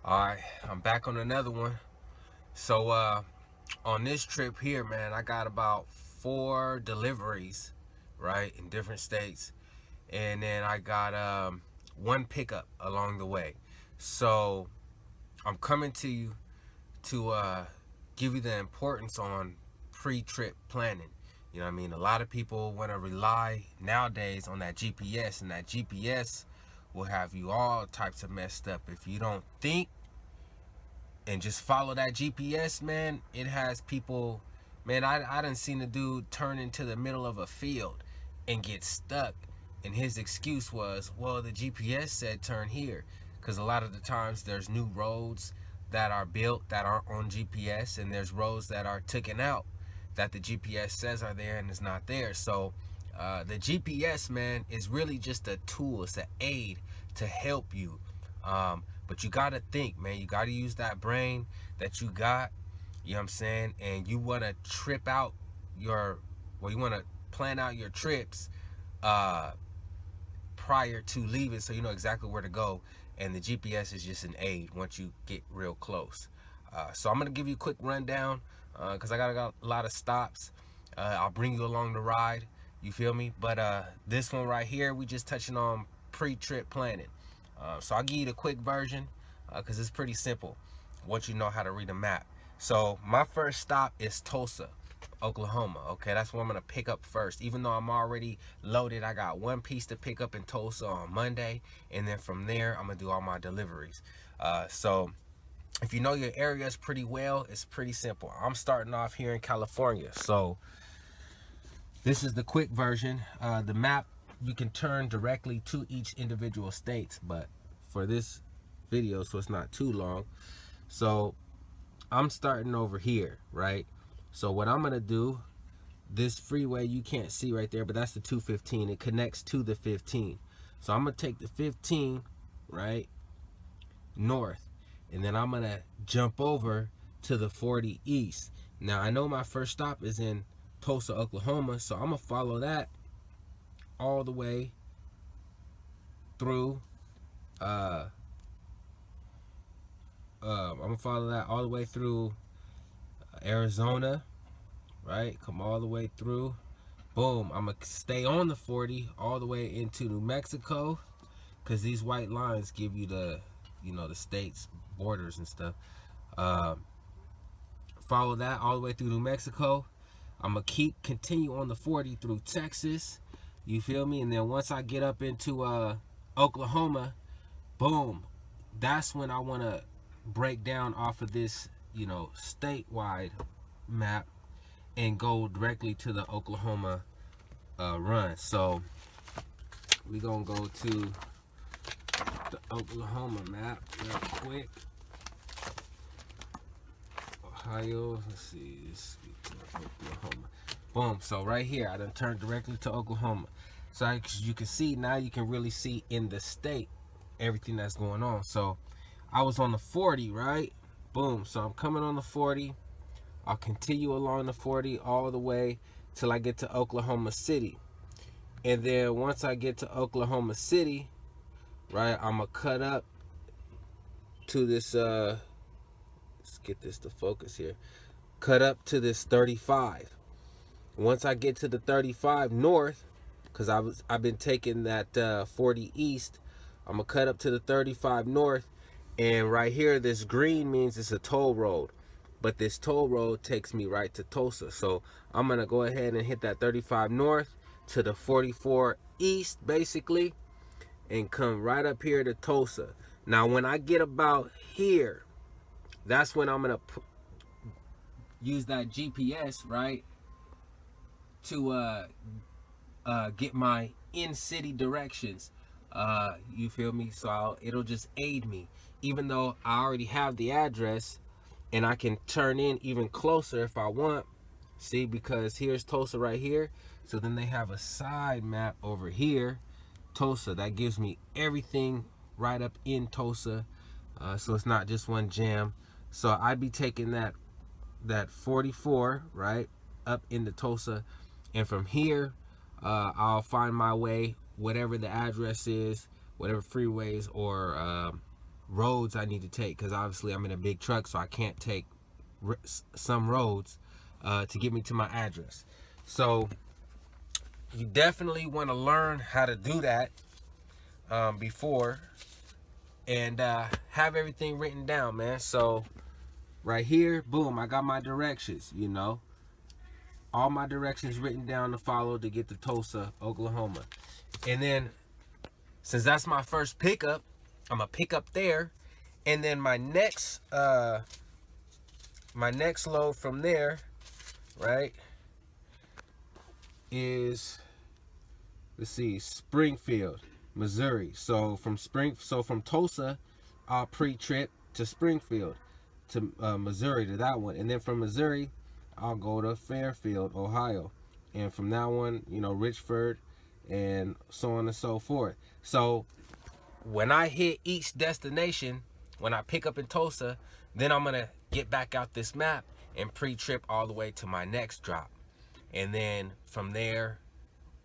Alright, I'm back on another one. So on this trip here, man, I got about 4 deliveries, right, in different states. And then I got one pickup along the way. So I'm coming to you to give you the importance on pre-trip planning. You know what I mean? A lot of people want to rely nowadays on that GPS, and that GPS will have you all types of messed up if you don't think and just follow that GPS, man. It has people, man. I done seen a dude turn into the middle of a field and get stuck, and his excuse was, well, the GPS said turn here, because a lot of the times there's new roads that are built that aren't on GPS, and there's roads that are taken out that the GPS says are there and is not there. So the GPS, man, is really just a tool. It's an aid to help you. But you gotta think, man. You gotta use that brain that you got. You know what I'm saying? And you wanna trip out you wanna plan out your trips uh, prior to leaving, so you know exactly where to go. And the GPS is just an aid once you get real close. So I'm gonna give you a quick rundown because I got a lot of stops. I'll bring you along the ride. You feel me? But this one right here, we just touching on pre-trip planning. So I'll give you the quick version because it's pretty simple once you know how to read a map. So my first stop is Tulsa, Oklahoma. Okay, that's where I'm gonna pick up first. Even though I'm already loaded, I got one piece to pick up in Tulsa on Monday, and then from there I'm gonna do all my deliveries. So if you know your areas pretty well, it's pretty simple. I'm starting off here in California, so this is the quick version. The map, you can turn directly to each individual states, but for this video, so it's not too long. So I'm starting over here, right? So what I'm gonna do, this freeway you can't see right there, but that's the 215. It connects to the 15. So I'm gonna take the 15, right, north, and then I'm gonna jump over to the 40 east. Now I know my first stop is in Tulsa, Oklahoma, so I'm gonna follow that all the way through I'm gonna follow that all the way through Arizona, right? Come all the way through. Boom. I'm gonna stay on the 40 all the way into New Mexico, because these white lines give you the, you know, the states borders and stuff. Follow that all the way through New Mexico. I'm gonna continue on the 40 through Texas. You feel me? And then once I get up into Oklahoma, boom, that's when I want to break down off of this, you know, statewide map and go directly to the Oklahoma run. So we gonna go to the Oklahoma map real quick. Ohio, let's see, let's get to Oklahoma. Boom. So right here, I done turned directly to Oklahoma. So as you can see, now you can really see in the state everything that's going on. So I was on the 40, right? Boom. So I'm coming on the 40. I'll continue along the 40 all the way till I get to Oklahoma City. And then once I get to Oklahoma City, right, I'm gonna cut up to this let's get this to focus here. Cut up to this 35. Once I get to the 35 north, because I've been taking that 40 east, I'm gonna cut up to the 35 north, and right here this green means it's a toll road, but this toll road takes me right to Tulsa. So I'm gonna go ahead and hit that 35 north to the 44 east basically, and come right up here to Tulsa. Now when I get about here, that's when I'm gonna use that GPS, right, to get my in-city directions. You feel me? So it'll just aid me, even though I already have the address, and I can turn in even closer if I want. See, because here's Tulsa right here. So then they have a side map over here, Tulsa, that gives me everything right up in Tulsa. So it's not just one jam. So I'd be taking that 44, right, up into Tulsa, and from here I'll find my way, whatever the address is, whatever freeways or roads I need to take, because obviously I'm in a big truck, so I can't take some roads to get me to my address. So you definitely want to learn how to do that before, and have everything written down, man. So right here, boom, I got my directions, you know. All my directions written down to follow to get to Tulsa, Oklahoma. And then, since that's my first pickup, I'm gonna pick up there. And then my next load from there, right, is, let's see, Springfield, Missouri. So from Tulsa, I'll pre-trip to Springfield, to Missouri, to that one. And then from Missouri, I'll go to Fairfield, Ohio. And from that one, you know, Richford, and so on and so forth. So when I hit each destination, when I pick up in Tulsa, then I'm gonna get back out this map and pre-trip all the way to my next drop. And then from there,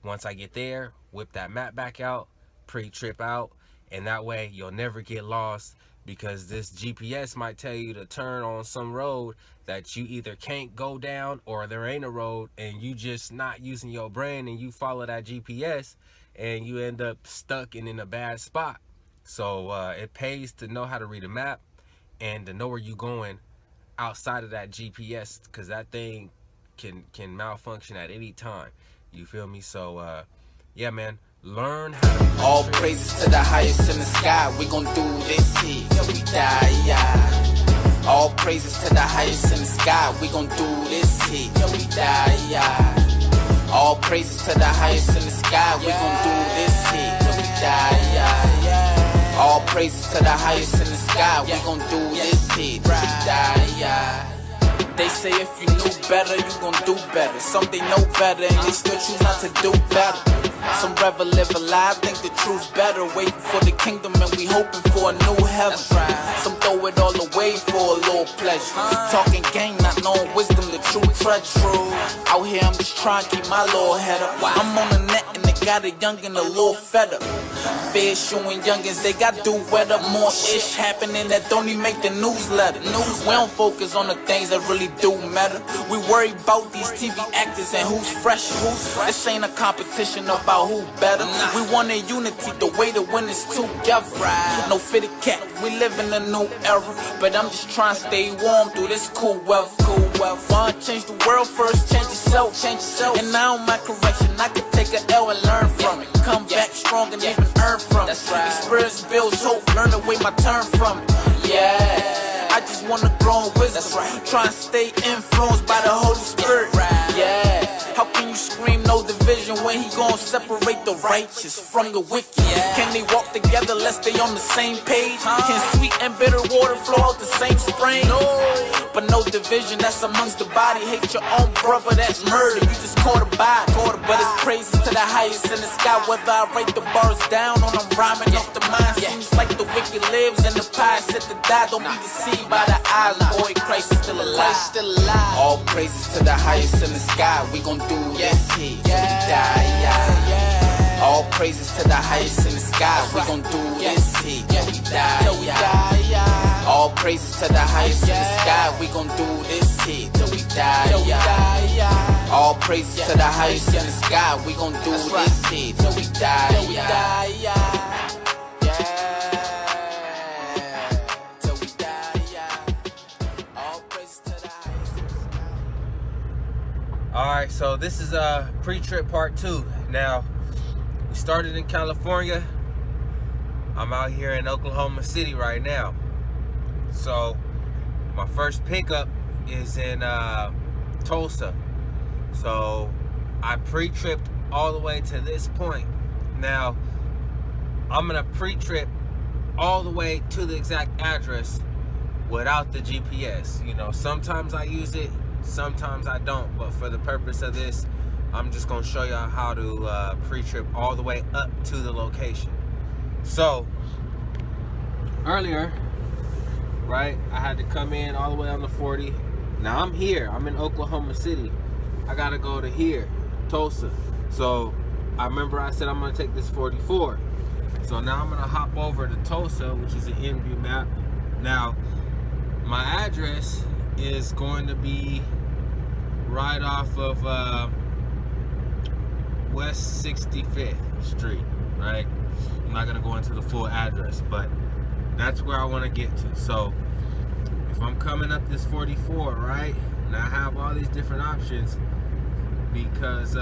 once I get there, whip that map back out, pre-trip out, and that way you'll never get lost, because this GPS might tell you to turn on some road that you either can't go down, or there ain't a road and you just not using your brain, and you follow that GPS and you end up stuck and in a bad spot. So it pays to know how to read a map and to know where you're going outside of that GPS, because that thing can malfunction at any time. You feel me? So yeah, man, learn how to all praises to the highest in the sky. We gon' do this here till we die, yeah. All praises to the highest in the sky. We gon' do this here till we die, yeah. All praises to the highest in the sky. We gon' do this here till we die, yeah. All praises to the highest in the sky. We gon' do this here till we die, yeah. They say if you knew better, you gon' do better. Some they know better and they still choose not to do better. Some rather live a lie, think the truth's better. Waiting for the kingdom and we hoping for a new heaven. Some throw it all away for a little pleasure. Talking game, not knowing wisdom, the true treasure. Out here I'm just trying to keep my little head up. I'm on the net and they got a youngin' a little fed up. Fair showing youngins, they got do weather. More ish happening that don't even make the newsletter. We don't focus on the things that really do matter. We worry about these TV actors and who's fresh. This ain't a competition about who better. We want a unity, the way to win is together. No fitted cap, we live in a new era. But I'm just trying to stay warm through this cool weather. Wanna change the world first, change yourself. And now my correction, I can take a L and learn from it. Come back strong and even earn from it. Experience builds hope, learn the way my turn from it. Yeah, I just wanna grow in wisdom. Try and stay influenced by the Holy Spirit. Yeah, how can you scream no division when he gon' separate the righteous from the wicked? Can they walk together lest they on the same page? Can sweet and bitter water flow out the same spring? No, but no division, that's amongst the body. Hate your own brother, that's murder. You just caught a body. But it's praises to the highest in the sky. Whether I write the bars down or I'm rhyming off the mind. Seems like the wicked lives and the pious set to die. Don't be deceived by the eyes, boy, Christ is still alive. All praises to the highest in the sky. We gon' do this here till we die, yeah. All praises to the highest in the sky. We gon' do this here till we die, yeah. All praises to the highest in the sky. We gon' do this here till we die, yeah. All praises to the highest in the sky. We gon' do this here till we die, yeah. Alright, so this is pre-trip part 2. Now, we started in California. I'm out here in Oklahoma City right now. So, my first pickup is in Tulsa. So, I pre-tripped all the way to this point. Now, I'm gonna pre-trip all the way to the exact address without the GPS. You know, sometimes I use it, sometimes I don't, but for the purpose of this, I'm just gonna show y'all how to pre-trip all the way up to the location. So earlier, right, I had to come in all the way on the 40. Now I'm here, I'm in Oklahoma City. I gotta go to here, Tulsa. So I remember I said I'm gonna take this 44. So now I'm gonna hop over to Tulsa, which is an in-view map. Now, my address is going to be right off of West 65th Street, right? I'm not gonna go into the full address, but that's where I wanna get to. So if I'm coming up this 44, right, and I have all these different options because,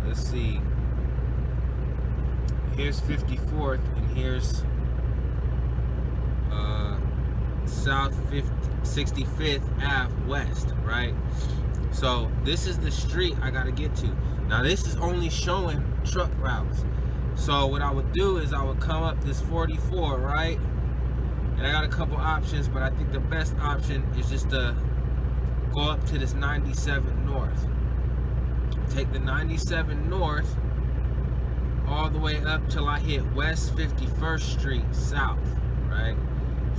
let's see, here's 54th and here's South 65th Ave West, right? So this is the street I gotta get to. Now this is only showing truck routes. So what I would do is I would come up this 44, right? And I got a couple options, but I think the best option is just to go up to this 97 North. Take the 97 North all the way up till I hit West 51st Street South, right?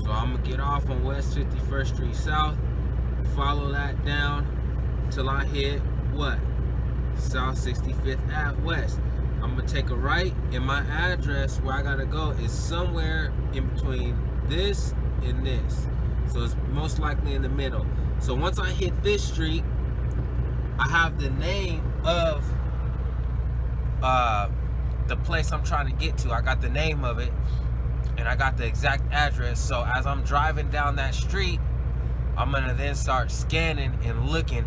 So I'm gonna get off on West 51st Street South, follow that down till I hit what? South 65th Ave West. I'm gonna take a right, and my address where I gotta go is somewhere in between this and this. So it's most likely in the middle. So once I hit this street, I have the name of the place I'm trying to get to. I got the name of it, and I got the exact address. So as I'm driving down that street, I'm gonna then start scanning and looking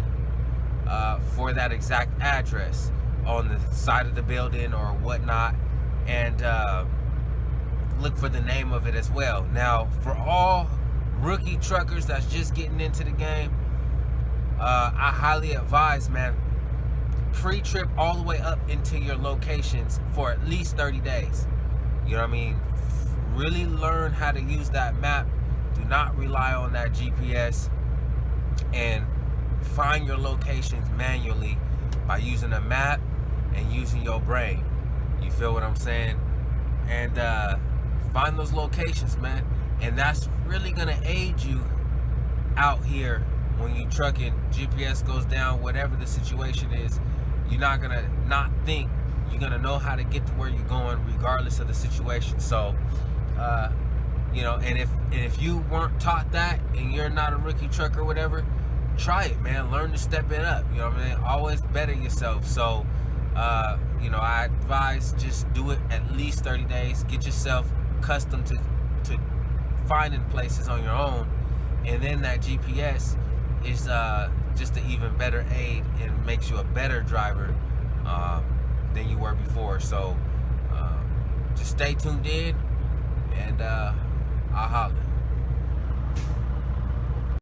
for that exact address on the side of the building or whatnot, and look for the name of it as well. Now, for all rookie truckers that's just getting into the game, I highly advise, man, pre-trip all the way up into your locations for at least 30 days. You know what I mean? Really learn how to use that map. Do not rely on that GPS, and find your locations manually by using a map and using your brain. You feel what I'm saying? And find those locations, man. And that's really gonna aid you out here when you trucking. GPS goes down, whatever the situation is, you're not gonna not think. You're gonna know how to get to where you're going regardless of the situation. So you know, and if you weren't taught that and you're not a rookie trucker or whatever, try it, man. Learn to step it up. You know what I mean? Always better yourself. So you know, I advise just do it at least 30 days. Get yourself accustomed to finding places on your own, and then that GPS is just an even better aid and makes you a better driver than you were before. So just stay tuned in, and I'll holler.